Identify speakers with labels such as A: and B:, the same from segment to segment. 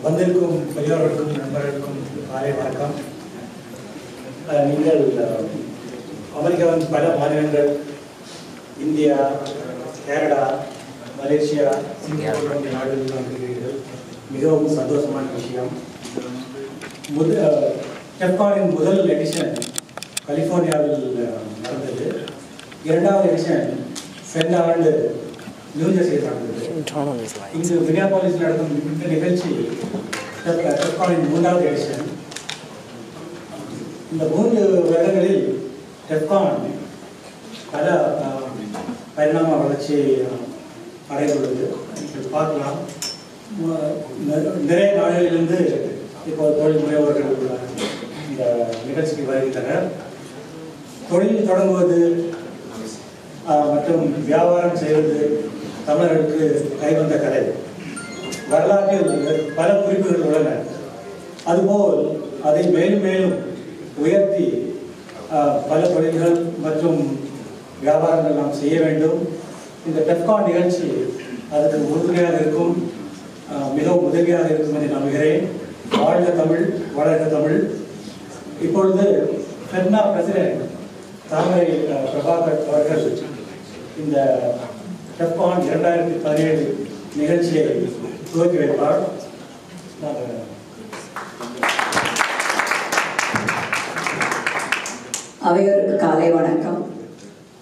A: வந்திருக்கும் பெரியோர்களுக்கும் நண்பர்களுக்கும் காலை வணக்கம். நீங்கள் அமெரிக்காவின் பல மாநிலங்கள், இந்தியா, கனடா, மலேசியா, சிங்கப்பூர் போன்ற நாடுகளில் வந்திருக்கிறீர்கள். மிகவும் சந்தோஷமான விஷயம். டெஃப்கானின் முதல் எடிஷன் கலிஃபோர்னியாவில் நடந்தது. இரண்டாவது எடிஷன் சென்ற ஆண்டு நியூஜெர்சியில் நடந்தது. இங்கு மினியாபாலிஸ் நடக்கும் இந்த நிகழ்ச்சி டெஃப்கானின் மூன்றாவது எடிஷன். இந்த 3 வருடங்களில் டெஃப்கான் பல பரிணாம வளர்ச்சி அடைந்துள்ளது. பார்க்கலாம், நிறைய நாடுகளிலிருந்து இப்போ தொழில் முனைவோர்கள் இந்த நிகழ்ச்சிக்கு வருகின்றனர். தொழில் தொடங்குவது மற்றும் வியாபாரம் செய்வது தமிழர்களுக்கு கைவந்த கலை. வரலாற்றில் பல குறிப்புகள் உள்ளன. அதுபோல் அதை மேலும் மேலும் உயர்த்தி பல தொழில்கள் மற்றும் வியாபாரங்கள் நாம் செய்ய வேண்டும். இந்த டெஃப்கான் நிகழ்ச்சி அதற்கு உறுதுணையாக இருக்கும், மிகவும் உதவியாக இருக்கும் என்று நம்புகிறேன். வாழ்க தமிழ், வளர்க தமிழ். இப்பொழுது ஃபெட்னா பிரசிடென்ட் தாமரை பிரபாகர் அவர்கள் இந்த டெஃப்கான் 2017 நிகழ்ச்சியை துவக்கி வைப்பார்.
B: அவையோருக்கு காலை வணக்கம்.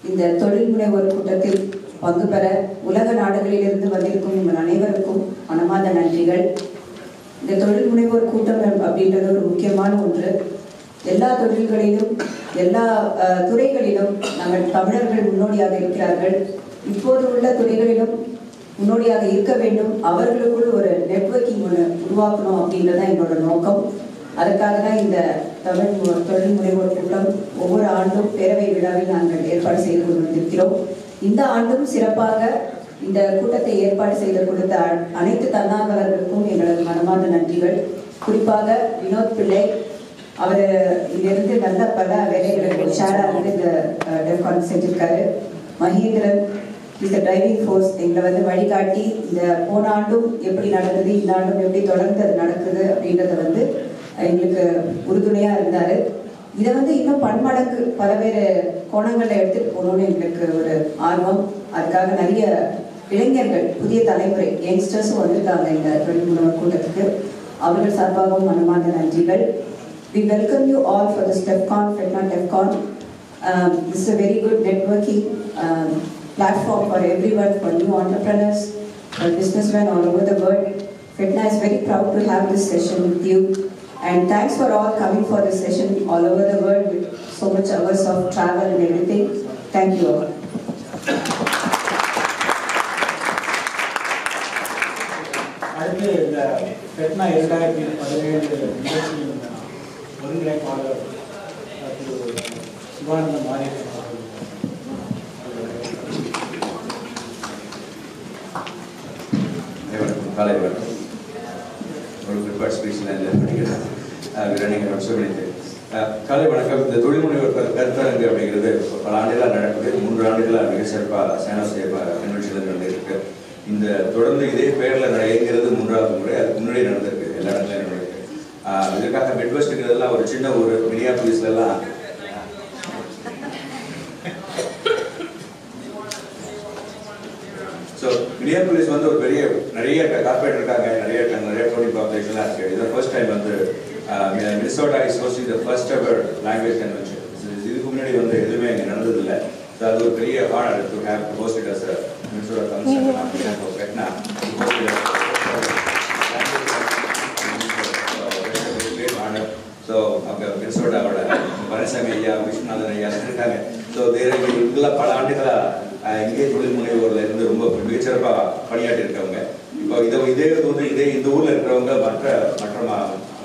B: இந்த தொழில் முனைவோர் கூட்டத்தில் பங்கு பெற உலக நாடுகளிலிருந்து வந்திருக்கும் உங்கள் அனைவருக்கும் மனமார்ந்த நன்றிகள். இந்த தொழில் முனைவோர் கூட்டம் அப்படின்றது ஒரு முக்கியமான ஒன்று. எல்லா தொழில்களிலும் எல்லா துறைகளிலும் நாங்கள் தமிழர்கள் முன்னோடியாக இருக்கிறார்கள். இப்போது உள்ள துறைகளிலும் முன்னோடியாக இருக்க வேண்டும். அவர்களுக்குள் ஒரு நெட்வொர்க்கிங் ஒன்று உருவாக்கணும் அப்படின்றதான் என்னோட நோக்கம். அதற்காக தான் இந்த தொழில் முனைவோர் கூட்டம் ஒவ்வொரு ஆண்டும் பேரவை விழாவில் நாங்கள் ஏற்பாடு செய்து கொண்டு வந்திருக்கிறோம். இந்த ஆண்டும் சிறப்பாக இந்த கூட்டத்தை ஏற்பாடு செய்து கொடுத்த அனைத்து தன்னார்வலர்களுக்கும் எங்களது மனமார்ந்த நன்றிகள். குறிப்பாக வினோத் பிள்ளை, அவர் இங்கிருந்து நல்ல பல வேலைகளுக்கு ஷேராக இருந்து இந்த டெஃப்கான் செஞ்சிருக்காரு. Mahendran is the driving force, எங்களை வழிகாட்டி இந்த போன ஆண்டும் எப்படி நடந்தது, இந்த ஆண்டும் எப்படி தொடர்ந்து அது நடக்குது அப்படின்றத எங்களுக்கு உறுதுணையாக இருந்தார். இதை இன்னும் பன்மடங்கு பலவேறு கோணங்களில் எடுத்துகிட்டு போகணும்னு எங்களுக்கு ஒரு ஆர்வம். அதுக்காக நிறைய இளைஞர்கள், புதிய தலைமுறை யங்ஸ்டர்ஸும் வந்திருக்காங்க இந்த தொழில் முனைவோர் கூட்டத்துக்கு. அவர்கள் சார்பாகவும் மனமார்ந்த நன்றிகள். We welcome you all for this TEFCON, Fetna TEFCON. This is a very good networking platform for everyone, for new entrepreneurs, for businessmen all over the world. Fetna is very proud to have this session with you. And thanks for all coming for this session all over the world with so much hours of travel and everything. Thank you all.
A: அடுத்து இந்த FeTNA 2017 நிகழ்ச்சியின் ஒருங்கிணைப்பாளர் திரு சிவானந்த மாரியப்பன் அவர்கள்.
C: அனைவருக்கும் காலை வணக்கம். ஒரு prepared ஸ்பீச்சில் படிக்கிறேன். நீங்கள் நோட்ஸ் காலை வணக்கம். இந்த தொழில் முனைவோர் கருத்தரங்கு அப்படிங்கிறது பல ஆண்டுகளாக நடக்குது. 3 ஆண்டுகளாக மிக சிறப்பாக சானோசே கன்வென்ஷனில் நடந்திருக்கு. இந்த தொடர்ந்து இதே பெயரில் இயங்கிறது 3வது முறை. அதுக்கு முன்னாடி நடந்திருக்கு, எல்லா இடத்துலையும் நடந்திருக்கு. இதற்காக மிட்வெஸ்ட்டுங்கிறதுலாம் ஒரு சின்ன ஊர், மினியாபாலிஸ்லாம் ஸோ மினியாபாலிஸ் ஒரு பெரிய நிறைய கார்பரேட் இருக்காங்க, நிறைய டோனி பாப்புலேஷன்லாம் இருக்குது. இது first time Minnesota is hosting the first ever language convention. இதுக்கு முன்னாடி எதுவுமே இங்கே நடந்ததில்லை. ஸோ அது ஒரு பெரிய honour to have hosted as Minnesota convention FeTNA. So அவங்க மினிசோட்டாவோட பழனிசாமி ஐயா, விஸ்வநாதன் ஐயா இருக்காங்க. ஸோ இதெல்லாம் பல ஆண்டுகளாக இங்கே தொழில் முனைவோரில் இருந்து ரொம்ப மிகச்சிறப்பாக பணியாற்றி இருக்கவங்க. இப்போ இதே இந்த ஊரில் இருக்கிறவங்க மற்ற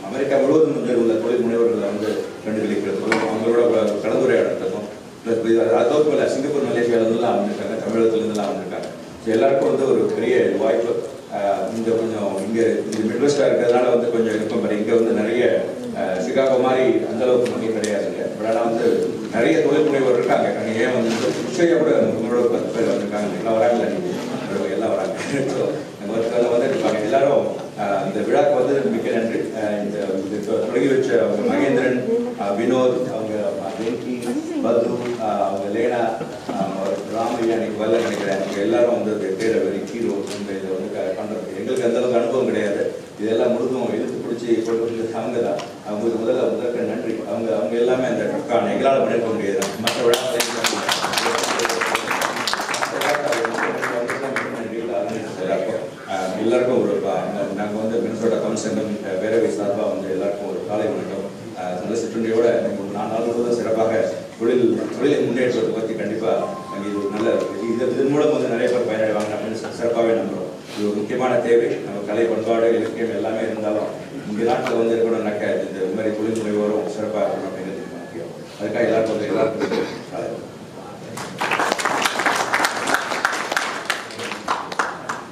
C: அமெரிக்கா முழுவதும் உள்ள தொழில் முனைவோர்களை கண்டுகளிக்கிறது, அவங்களோட கலந்துரையாடுறதுக்கும் ப்ளஸ் அதோடு போல சிங்கப்பூர், மலேசியாவிலேருந்துலாம் வந்திருக்காங்க, தமிழகத்துலேருந்துலாம் வந்திருக்காங்க. எல்லாருக்கும் வந்து ஒரு பெரிய வாய்ப்பு. இங்கே கொஞ்சம் இங்கே மிட்வெஸ்டாக இருக்கிறதுனால வந்து கொஞ்சம் இருக்கும். பட் இங்கே வந்து நிறைய சிகாகோ மாதிரி அந்தளவுக்கு மக்கள் கிடையாதுங்க. பட் ஆனால் வந்து நிறைய தொழில் முனைவோர் இருக்காங்க. நாங்கள் ஏன் வந்து விஷயம் கூட உங்களோட 10 பேர் வந்திருக்காங்க. எல்லாம் வராங்களா? நீங்கள் எல்லாம் வராங்க. ஸோ நம்ம வந்து இருப்பாங்க எல்லாரும். இந்த விழாக்கு வந்து மிக்க நன்றி. இந்த தொடங்கி வச்ச அவங்க மகேந்திரன், வினோத், அவங்க வெங்கி, பது, அவங்க லேனா, ராமையா, இன்னைக்கு வரல நினைக்கிறேன். அவங்க எல்லாரும் வந்து பேரை வெரி ஹீரோ. நம்ம இதை வந்து பண்ணுறது எங்களுக்கு அந்தளவுக்கு அனுபவம் கிடையாது. இதெல்லாம் முழுதும் இழுத்து பிடிச்சி கொண்டு வந்து அவங்க தான். அவங்களுக்கு முதல்ல நன்றி. அவங்க எல்லாமே அந்த டெஃப்கான் எங்களால் பண்ணிருக்க முடியாது. மற்ற விழாக்களை எல்லாருக்கும் ஒரு நாங்கள் வந்து மினசோட்டா தமிழ் சங்கம் பேரவை சார்பாக வந்து எல்லாருக்கும் ஒரு காலை வணக்கம். நல்ல சிற்றுண்டியோட ஒரு 4 நாள் முழுவதும் சிறப்பாக தொழிலை முன்னேற்றத்தை பற்றி கண்டிப்பாக நாங்கள் இது ஒரு நல்ல இதன் மூலம் வந்து நிறைய பேர் பயனடைவாங்க அப்படின்னு சிறப்பாகவே நம்புகிறோம். இது ஒரு முக்கியமான தேவை. நம்ம கலை, பண்பாடு, இலக்கியம் எல்லாமே இருந்தாலும் இங்கே நாட்டில் வந்து இருக்கணும்னாக்க இந்த மாதிரி தொழில் முனைவோரும் சிறப்பாக இருக்கணும் அப்படிங்கிறது முக்கியம். அதுக்காக எல்லாருக்கும் வந்து எல்லாருக்கும்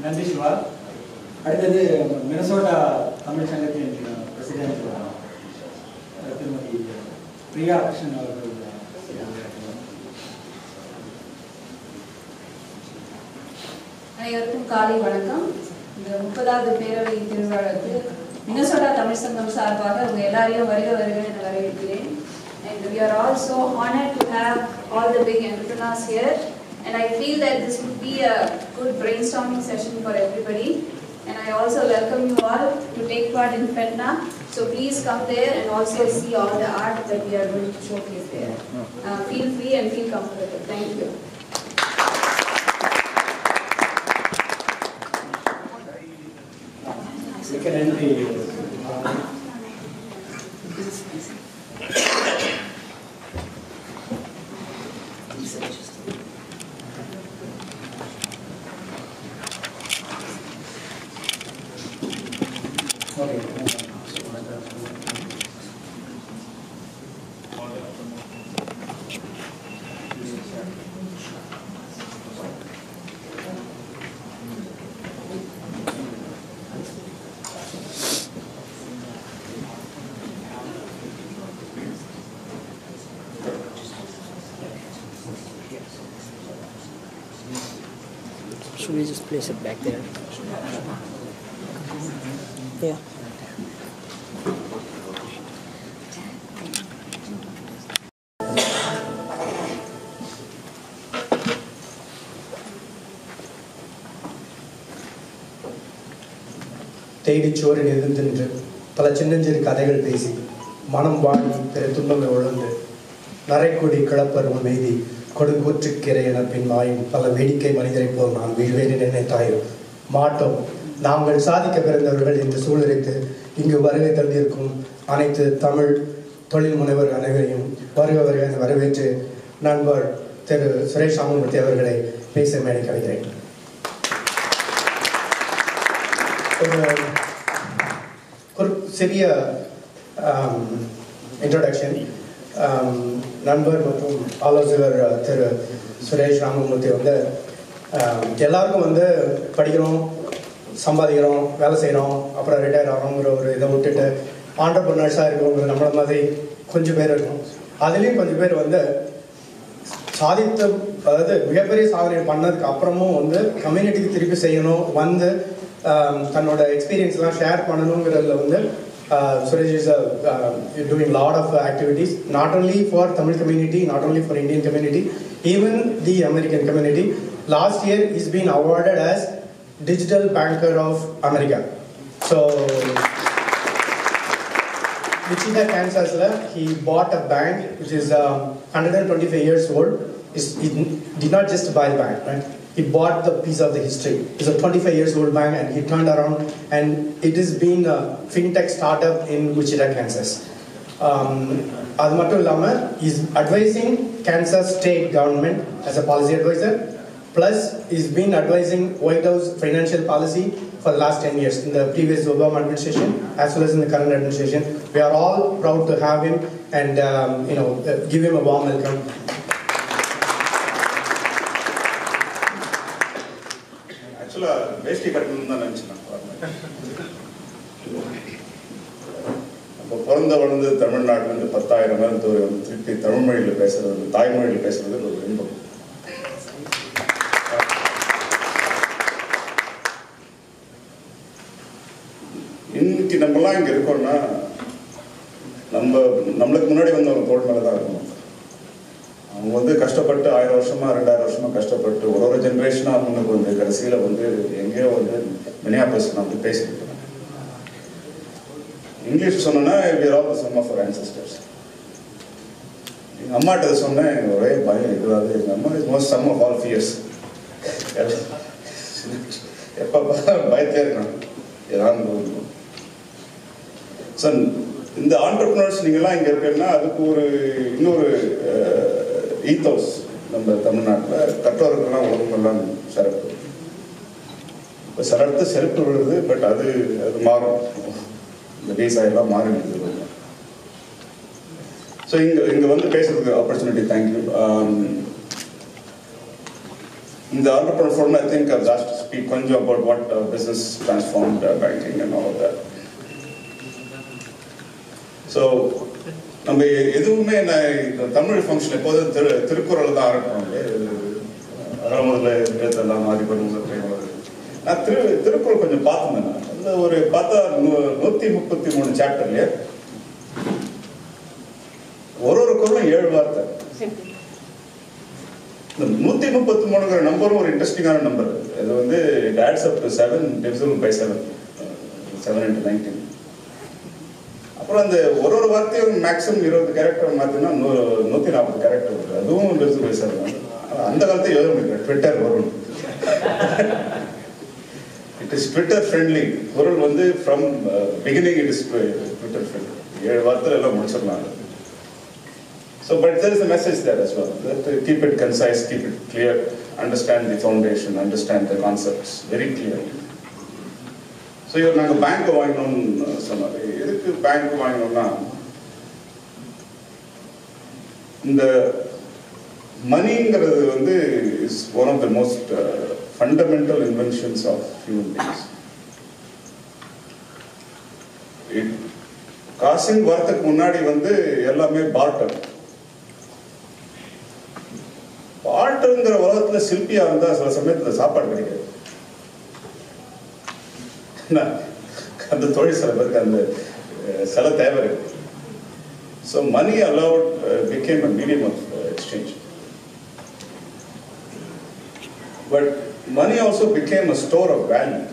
A: நன்றி சிவா. அடுத்தது மினசோட்டா தமிழ் சங்கத்தின் பிரசிடென்ட் திருமதி பிரியா கிருஷ்ணன் அவர்கள்.
B: அனைவருக்கும் காலை வணக்கம். இந்த 30வது பேரவை திருவிழாவுக்கு மினசோட்டா தமிழ் சங்கம் சார்பாக உங்க எல்லாரையும் வருக என வரவேற்கிறேன். And we are all so honored to have all the big entrepreneurs here. And I feel that this would be a good brainstorming session for everybody. And I also welcome you all to take part in Fetna. So please come there and also see all the art that we are going to showcase there. Feel free and feel comfortable. Thank you.
A: நன்றி.
D: Should we just place it back there? Yeah.
E: தேடிச்சோரில் இருந்தின்று பல சின்னஞ்சிறு கதைகள் பேசி மனம் வாடி பிற துன்பங்கள் உழந்து நரைக்கொடி கிளப்பருவம் எய்தி கொடுங்கூற்றுக்கிறை என பின் வாயும் பல வேடிக்கை மனிதரை போல் நான் வீழ்வேன் நினைத்தாயோ மாட்டோம். நாங்கள் சாதிக்க பிறந்தவர்கள் என்று சூழலித்து இங்கு வருகை தந்திருக்கும் அனைத்து தமிழ் தொழில் முனைவர் அனைவரையும் வருகவர்கள் என வரவேற்று நண்பர் திரு சுரேஷ் ராமமூர்த்தி அவர்களை பேச மேடைக்கு அழைக்கிறேன். ஒரு சிறிய இன்ட்ரோடக்ஷன். நண்பர் மற்றும் ஆலோசகர் திரு சுரேஷ் ராமமூர்த்தி வந்து எல்லாருக்கும் வந்து படிக்கிறோம், சம்பாதிக்கிறோம், வேலை செய்கிறோம், அப்புறம் ரிட்டையர் ஆகிறோங்கிற ஒரு இதை விட்டுட்டு ஆண்டர்பிரினர்ஸாக இருக்கவங்க நம்மள மாதிரி கொஞ்சம் பேர் இருக்கும். அதுலேயும் கொஞ்சம் பேர் வந்து சாதித்த, அதாவது மிகப்பெரிய சாதனை பண்ணதுக்கு அப்புறமும் வந்து கம்யூனிட்டிக்கு திருப்பி செய்யணும், வந்து தன்னோட எக்ஸ்பீரியன்ஸ்லாம் ஷேர் பண்ணணுங்கிறதுல வந்து Suresh is doing a lot of activities, not only for Tamil community, not only for Indian community, even the American community. Last year he's been awarded as Digital Banker of America. So Wichita, Kansas, he bought a bank which is 125 years old. He did not just buy the bank, right? He bought the piece of the history. It's a 25 years old bank and he turned around and it has been a fintech startup in Wichita, Kansas. அது மட்டும் இல்லாமல் he's advising Kansas state government as a policy advisor. Plus he's been advising White House financial policy for the last 10 years in the previous Obama administration as well as in the current administration. We are all proud to have him and give him a warm welcome.
F: ஆக்சுவலாக வேஷ்டி கட்டணும்னு தான் நினச்சினேன். அப்போ பிறந்த வளர்ந்து தமிழ்நாட்டிலேருந்து 10,000 பேர் வந்து திருப்பி தமிழ் மொழியில் பேசுறது, தாய்மொழியில் பேசுறது ஒரு இன்பம். இன்னைக்கு நம்மலாம் இங்கே இருக்கோம்னா நம்மளுக்கு முன்னாடி வந்து அவங்க தோல் மேலே தான் இருக்கணும். அவங்க வந்து கஷ்டப்பட்டு 1000 வருஷமா 2000 வருஷமா கஷ்டப்பட்டு ஒரு ஜென்ரேஷனாக முன்னுக்கு வந்து கடைசியில் வந்து எங்கேயோ வந்து மினியாபாலிஸ் நான் வந்து பேசிட்டு இருக்கேன். இங்கிலீஷ் சொன்னோன்னா we are all the sum of our ancestors. எங்கள் அம்மாட்ட சொன்னேன், ஒரே பயம் இதுவாது. எங்கள் அம்மா is most sum of all fears. எப்போ பயத்தே இருக்கணும் ஏதாவது. ஸோ இந்த ஆண்டர்பிரினர்ஸ் நீங்கள்லாம் இங்கே இருக்கீங்கன்னா அதுக்கு ஒரு இன்னொரு ஈத்தோஸ் நம்ம தமிழ்நாட்டில் கற்றோருக்கெல்லாம் உலகமெல்லாம் சிறப்பு. இப்போ சிலர்த்து செருப்பு விழுது, பட் அது மாறும். இந்த வீசா எல்லாம் மாறிடுது. ஸோ இங்கே வந்து பேசுறதுக்கு ஆப்பர்ச்சுனிட்டி தேங்க்யூ. இந்த entrepreneur forum I think I've just speak கொஞ்சம் about what business transformed banking and all of that. So நம்ம எதுவுமே நான் தமிழ் ஃபங்க்ஷன் எப்போதும் திருக்குறள் தான் ஆரம்பிப்போம். அகலமுதல எழுத்தெல்லாம் மாறி பண்ணுவோம். நான் திருக்குறள் கொஞ்சம் பார்த்தேன். அதில் ஒரு பார்த்தா 133 சாப்டர்லையே ஒரு குறளும் 7 வார்த்தை. இந்த 133ங்கிற நம்பரும் ஒரு இன்ட்ரெஸ்டிங்கான நம்பர். இது வந்து it adds up to 7 divisible by 7 into 19. அப்புறம் அந்த ஒரு வார்த்தையும் மேக்ஸிமம் 20 கேரக்டர் மாற்றினா 140 கேரக்டர் வருது. அதுவும் divisible by 7. அந்த காலத்தை எழுத முடியும். ட்விட்டர் வரும். It is Twitter friendly. குரல் வந்து from beginning it is Twitter friendly. 7 வார்த்தை எல்லாம் முடிச்சிடலாம். So, but there is a message there as well. That keep it concise, keep it clear, understand the foundation, understand the concepts very clearly. So, you're not a bank வாங்கணும்னு சொன்னாரு. எதுக்கு bank வாங்கணும்னா இந்த மணிங்கிறது வந்து is one of the most fundamental inventions of human beings. காசின் வரத்துக்கு முன்னாடி வந்து எல்லாமே பார்ட்டர். பார்ட்டருங்கிற உலகத்துல சிற்பியா இருந்தா சில சமயத்துல சாப்பாடு கிடைக்காது. அந்த தொழில் சில பேருக்கு அந்த சில தேவை இருக்கு. So money allowed became a medium of exchange. But money also became a store of value.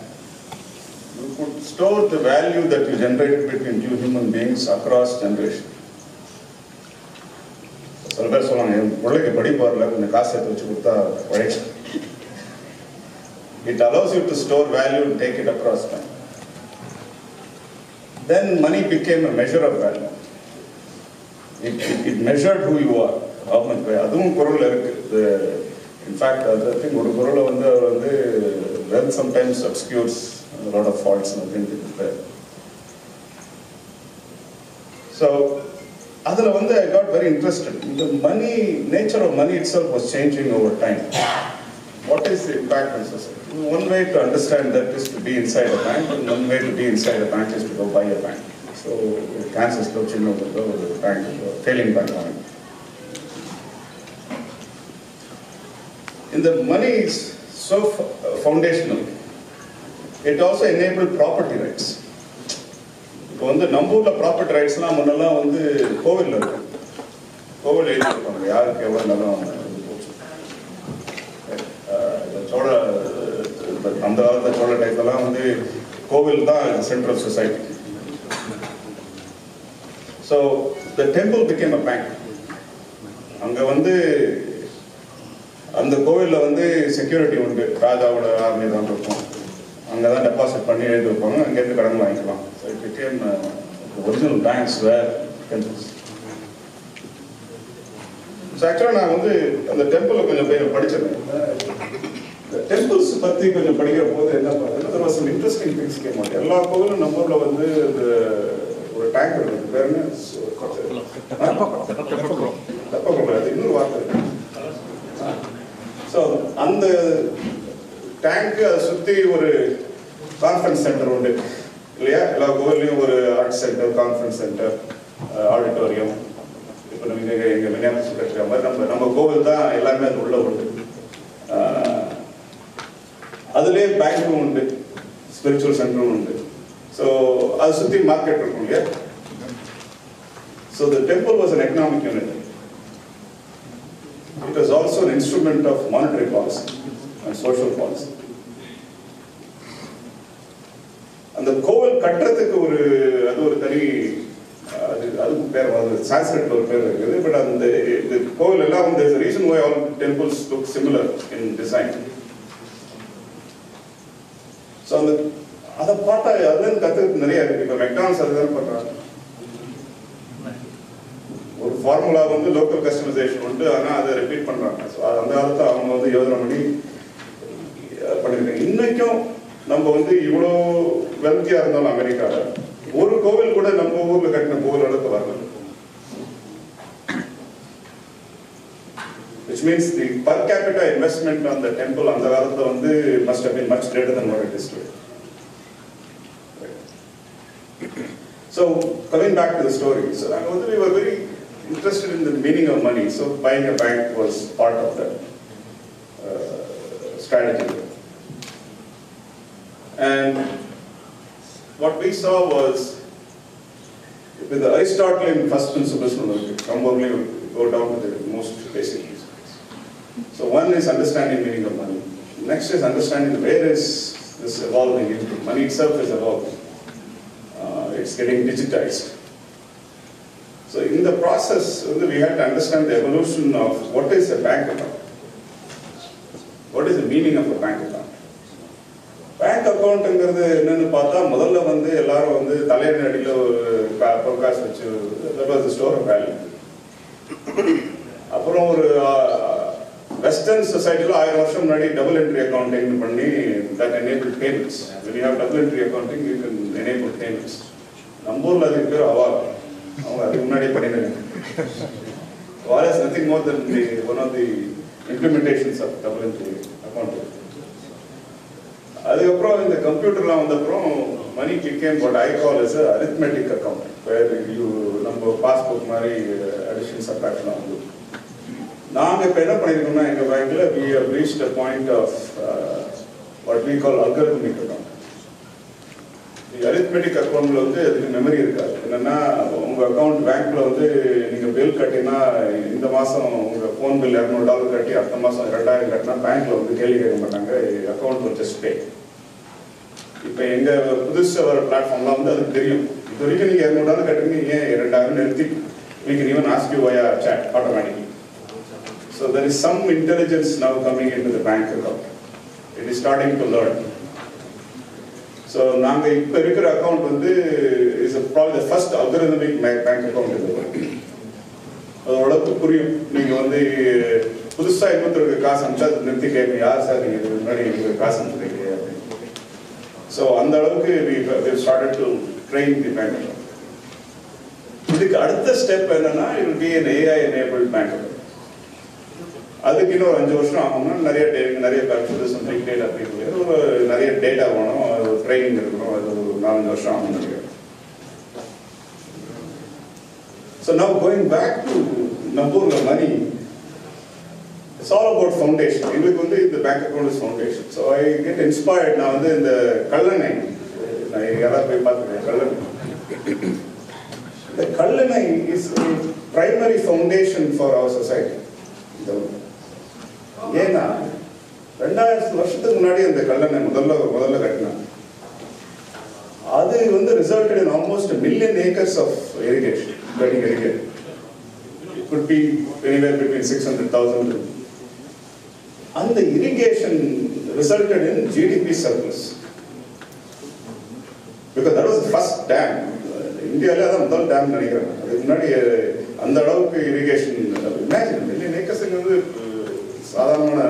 F: You could store the value that you generated between two human beings across generations. சில பேர் சொல்லுவாங்க, என் பிள்ளைக்கு படிப்பு வரல, கொஞ்சம் காசு எடுத்து வச்சு கொடுத்தா உழைக்கும். It allows you to store value and take it across time. Then money became a measure of value. It measured who you are. அதுவும் குறள்ல இருக்கு. In fact, I think ஒரு குறளை வந்து அவர் வந்து wealth sometimes obscures a lot of faults and I think it is there. So, அதில் வந்து I got very interested. The money, nature of money itself was changing over time. What is the impact on society? One way to understand that is to be inside a bank, and one way to be inside a bank is to go buy a bank. So, Kansas lo chinna ஒரு bank, failing bank on it. And the money is so foundational. It also enabled property rights. இப்போ வந்து நம்ம ஊரில் property ரைட்ஸ்லாம் முன்னெல்லாம் வந்து கோவிலில் இருக்கும். கோவில் எழுதியிருப்பாங்க யாருக்கு எவ்வளோ நிலம் போச்சு. சோழ அந்த காலத்தில் சோழ டைப்லாம் வந்து கோவில் தான் centre of society. So the temple became a bank. அங்கே வந்து அந்த கோவிலில் வந்து செக்யூரிட்டி உண்டு. ராஜாவோட ஆர்மி தான் இருக்கும். அங்கே தான் டெபாசிட் பண்ணி எழுதி வைப்பாங்க. அங்கேருந்து கடன் வாங்கிக்கலாம். So it became original banks were temples. So ஆக்சுவலாக நான் வந்து அந்த டெம்பிளை கொஞ்சம் போய் படிச்சிருந்தேன். இந்த டெம்பிள்ஸ் பற்றி கொஞ்சம் படிக்கிற போது என்ன பார்த்தீங்கன்னா ஒரு சில இன்ட்ரெஸ்டிங் திங்ஸ் கேட்க மாட்டேன். எல்லா கோவிலும் நம்ம ஊரில் வந்து இந்த ஒரு டேங்க் இருக்குது. பேர் என்ன? தெப்பக்குளம். அது இன்னொரு வார்த்தை இருக்கு. ஸோ அந்த டேங்க்கு அதை சுற்றி ஒரு கான்ஃபரன்ஸ் சென்டர் உண்டு இல்லையா? எல்லா கோவில்லையும் ஒரு art centre, conference centre, auditorium. இப்போ நம்ம எங்கள் மினியாபோலிஸ் கட்டுற மாதிரி நம்ம கோவில் தான் எல்லாமே அது உள்ள உண்டு. அதுலேயே பேங்க்கும் உண்டு, ஸ்பிரிச்சுவல் சென்டரும் உண்டு. ஸோ அதை சுற்றி மார்க்கெட் இருக்கும் இல்லையா? So the temple was an economic unit. It was also an instrument of monetary policy and social policy. அந்த கோவில் கட்டுறதுக்கு அது ஒரு தனி அதுக்கு பேர் வந்து சான்ஸ்கிரிட்ல ஒரு பேர் இருக்குது. பட் அந்த கோவில் எல்லாம் வந்து there's a reason why all temples look similar in design. So அதை பார்த்தா அதுலேருந்து கற்றுக்கு நிறைய இருக்கு. இப்போ மெக்டானல்ஸ் அதுதான் பண்ணுறாங்க. ஒரு ஃபார்முலா வந்து லோக்கல் கஸ்டமைசேஷன் உண்டு, ஆனால் அதை ரிப்பீட் பண்ணுறாங்க. ஸோ அந்த காலத்தை அவங்க வந்து யோசனை பண்ணி பண்ணியிருக்காங்க. இன்னைக்கும் நம்ம வந்து இவ்வளோ வெல்த்தியாக இருந்தாலும் அமெரிக்காவில் ஒரு கோவில் கூட நம்ம ஊரில் கட்டின கோவில் அளவுக்கு வரல. Which means the per capita investment on the temple on the காலத்துல must have been much greater than what it is today. So coming back to the story, so we were very interested in the meaning of money. So buying a bank was part of the strategy. And what we saw was with the Aristotelian first principles, go down to the most basic. So one is understanding meaning of money. Next is understanding where is this evolving into. Money itself is evolving. It's getting digitized. So in the process, we had to understand the evolution of what is a bank account. What is the meaning of a bank account? Bank account engiradhu ennu paatha modalla ellarum thalayil adila podcast vechu that was the store of value. Appuram oru Western society lo 1000 varsham munadi double entry accounting panni that enabled payments. When you have double entry accounting, you can enable payments. Namboola adukku per aval avanga adukku munadi panniranga. Aval is nothing more than one of the implementations of double entry accounting. Adukaprom in the computer la vandaprom money became what I call as a arithmetic account, where you number passbook mari addition subtraction aagudhu. நாங்கள் இப்போ என்ன பண்ணியிருக்கோம்னா எங்கள் பேங்க்கில் we have reached a point of what we call algorithmic account. arithmetic அக்கௌண்ட்டில் அதுக்கு memory இருக்காது. என்னென்னா உங்கள் அக்கௌண்ட் பேங்க்கில் நீங்கள் பில் கட்டினா இந்த மாதம் உங்கள் ஃபோன் பில் $200 கட்டி அடுத்த மாதம் 2000 கட்டினா பேங்க்கில் கேள்வி கேட்க மாட்டாங்க. அக்கௌண்ட் ஒரு ஜஸ்ட் பே. இப்போ எங்கள் புதுசாக வர பிளாட்ஃபார்ம்லாம் அதுக்கு தெரியும். இது வரைக்கும் நீங்கள் $200 கட்டுறீங்க, ஏன் 2000 நிறுத்தி we can even ask you via chat automatically. So there is some intelligence now coming into the bank account. It is starting to learn. So நாங்க இப்ப இருக்கிற account is probably the first algorithmic bank account in the world. அதோட புரியும். நீங்க புதுசா இன்னொருத்தருக்கு காசு அனுப்பிச்சா நிறுத்தி கேட்பீங்க, யார் சார் நீங்க முன்னாடி காசு அனுப்புறீங்க அப்படின்னு. ஸோ அந்த அளவுக்கு we started to train the bank account. இதுக்கு அடுத்த ஸ்டெப் என்னன்னா it will be an AI enabled bank account. அதுக்கு இன்னும் 5 வருஷம் ஆகும்னா நிறைய கல்குலேஷன் பிக் டேட்டா நிறைய டேட்டா வேணும், அது ட்ரைனிங் இருக்கணும், அது ஒரு 4-5 வருஷம் ஆகும் நினைக்கிறேன். So now going back to Namboola money, it's all about foundation. எங்களுக்கு இந்த bank account is foundation. So I get inspired. நான் இந்த கல்லணை நான் யாராவது போய் பார்த்துருக்கேன். கல்லணை இந்த Kallanai is primary foundation for our society. ஏன்னா 2000 வருஷத்துக்கு முன்னாடி அந்த கல்லணை முதல்ல கட்டினாங்க. அது resulted in almost 1 million acres of irrigation, getting irrigated. It could be anywhere between 600,000. And the irrigation resulted in GDP surplus. Because that was the first dam. India la முதல் dam நினைக்கிறேன். அதுக்கு முன்னாடி அந்த அளவுக்கு irrigation. Imagine 1 million acres சாதாரண.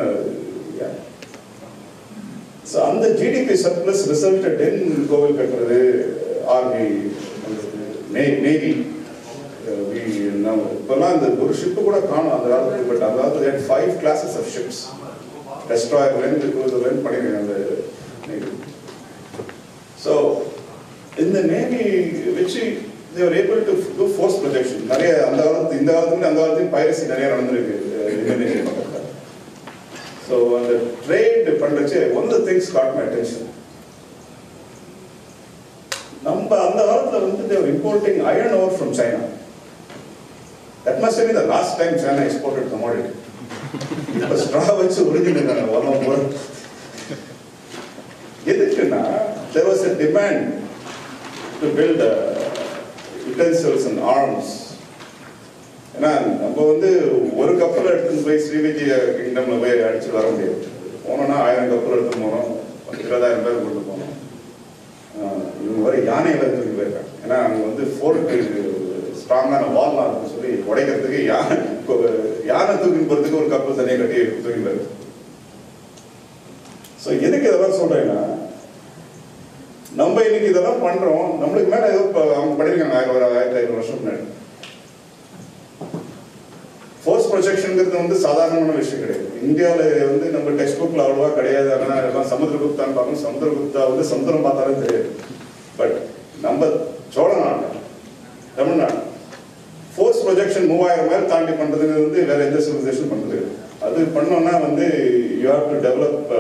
F: So அந்த GDP surplus resulted in கோவில் கட்டுறது, ஆர்மி, நேவி. இப்போல்லாம் இந்த ஒரு ஷிப்பு கூட காணும் அந்த காலத்துக்கு. பட் அந்த காலத்தில் 5 classes of ships. டெஸ்ட்ராயர்லேருந்து க்ரூசர்லேருந்து பண்ணியிருக்காங்க அந்த நேவி. ஸோ இந்த நேவி வச்சு they were able to do force projection. நிறைய அந்த காலத்து இந்த காலத்துலேருந்து அந்த காலத்துலையும் பைரசி நிறைய நடந்திருக்கு இந்தோனேஷியா பக்கத்தில். ஸோ அந்த ட்ரேட் பண்ணுறச்சு one of the things got my attention. நம்ம அந்த காலத்தில் வந்து they were importing iron ore from China. That must have been the last time China exported commodity. இப்போ ஸ்ட்ரா வச்சு உறிஞ்சிட்டு வரணும் போல. எதுக்குன்னா there was a demand to build utensils and arms. ஏன்னா நம்ம வந்து ஒரு கப்பல் எடுத்துன்னு போய் ஸ்ரீவிஜய கிங்டம்ல போய் அடிச்சுட்டு வர முடியாது. போனோம்னா 1000 கப்பல் எடுத்துன்னு போனோம், 20,000 பேர் கொண்டு போனோம். இவங்க வரை யானை தூக்கி போயிருக்காங்க. ஏன்னா அங்கே வந்து ஃபோர்ட்டு ஸ்ட்ராங்கான வால்லாம் இருக்குன்னு சொல்லி உடைக்கிறதுக்கு யானை தூக்கி போகிறதுக்கு ஒரு கப்பல் தனியாக கட்டி தூக்கி போயிருக்கு. ஸோ எதுக்கு இதெல்லாம் சொல்றேன்னா, நம்ம இன்னைக்கு இதெல்லாம் பண்றோம், நம்மளுக்கு மேல ஏதோ அவங்க படிக்கிறாங்க 1500 வருஷம் முன்னாடி. ஃபோர்ஸ் ப்ரொஜெக்ஷன்ங்கிறது வந்து சாதாரணமான விஷயம் கிடையாது. இந்தியாவில் வந்து நம்ம டெக்ஸ்ட் புக்ல அவ்வளோவா கிடையாது. ஆனால் எல்லாம் சமுத்திரகுப்தான்னு பார்க்கணும். சமுத்திரகுப்தா வந்து சமுத்திரம் பார்த்தாலும் தெரியாது. பட் நம்ம சோழ நாடு, தமிழ்நாடு ஃபோர்ஸ் ப்ரொஜெக்ஷன் 3000 மைல் தாண்டி பண்றதுக்கு வந்து வேற எந்த சிவிலைசேஷன் பண்றது. அது பண்ணோம்னா வந்து யூ ஹேவ் டு டெவலப்